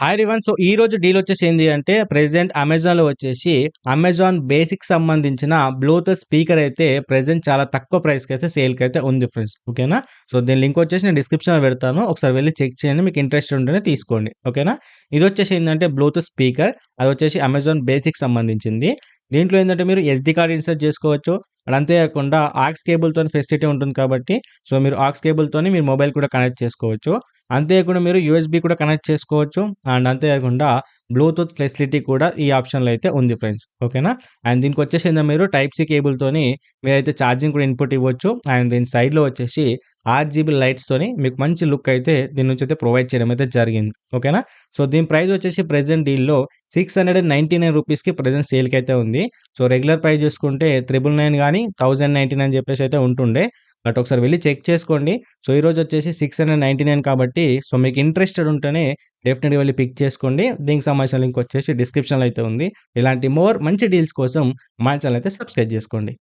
Hi రివన్. So ఈ రోజు deal వచ్చేసి ఏంది అంటే ప్రెసెంట్ అమెజాన్లో వచ్చేసి అమెజాన్ బేసిక్ సంబంధించిన బ్లూటూత్ స్పీకర్ అయితే ప్రెసెంట్ చాలా తక్కువ ప్రైస్కి అయితే సేల్కి అయితే ఉంది ఫ్రెండ్స్. ఓకేనా. సో దీని లింక్ వచ్చేసి నేను డిస్క్రిప్షన్లో పెడతాను, ఒకసారి వెళ్ళి చెక్ చేయండి. మీకు ఇంట్రెస్ట్ ఉంటేనే తీసుకోండి. ఓకేనా. ఇది వచ్చేసి ఏంటంటే బ్లూటూత్ స్పీకర్, అది వచ్చేసి అమెజాన్ బేసిక్ సంబంధించింది. దీంట్లో ఏంటంటే మీరు ఎస్డి కార్డ్ ఇన్సర్ట్ చేసుకోవచ్చు. అండ్ అంతేకాకుండా ఆక్స్ కేబుల్తో ఫెసిలిటీ ఉంటుంది కాబట్టి సో మీరు ఆక్స్ కేబుల్తోని మీరు మొబైల్ కూడా కనెక్ట్ చేసుకోవచ్చు. అంతేకాకుండా మీరు యూఎస్బి కూడా కనెక్ట్ చేసుకోవచ్చు. అండ్ అంతేకాకుండా బ్లూటూత్ ఫెసిలిటీ కూడా ఈ ఆప్షన్లో అయితే ఉంది ఫ్రెండ్స్. ఓకేనా. అండ్ దీనికి వచ్చేసి మీరు టైప్ సి కేబుల్తోని మీరైతే ఛార్జింగ్ కూడా ఇన్పుట్ ఇవ్వచ్చు. అండ్ దీని సైడ్లో వచ్చేసి RGB లైట్స్తోని మీకు మంచి లుక్ అయితే దీని నుంచి అయితే ప్రొవైడ్ చేయడం అయితే జరిగింది. ఓకేనా. సో దీని ప్రైస్ వచ్చేసి ప్రెసెంట్ డీల్లో 699 రూపీస్కి ప్రెసెంట్ సేల్కి అయితే ఉంది. సో రెగ్యులర్ ప్రైస్ చూసుకుంటే 999 కానీ 1099 చెప్పేసి అయితే ఉంటుండే. బట్ ఒకసారి వెళ్ళి చెక్ చేసుకోండి. సో ఈరోజు వచ్చేసి 699 కాబట్టి సో మీకు ఇంట్రెస్టెడ్ ఉంటేనే డెఫినెట్గా వెళ్ళి పిక్ చేసుకోండి. దీనికి సంబంధించిన లింక్ వచ్చేసి డిస్క్రిప్షన్లో అయితే ఉంది. ఇలాంటి మంచి డీల్స్ కోసం మా ఛానల్ అయితే సబ్స్క్రైబ్ చేసుకోండి.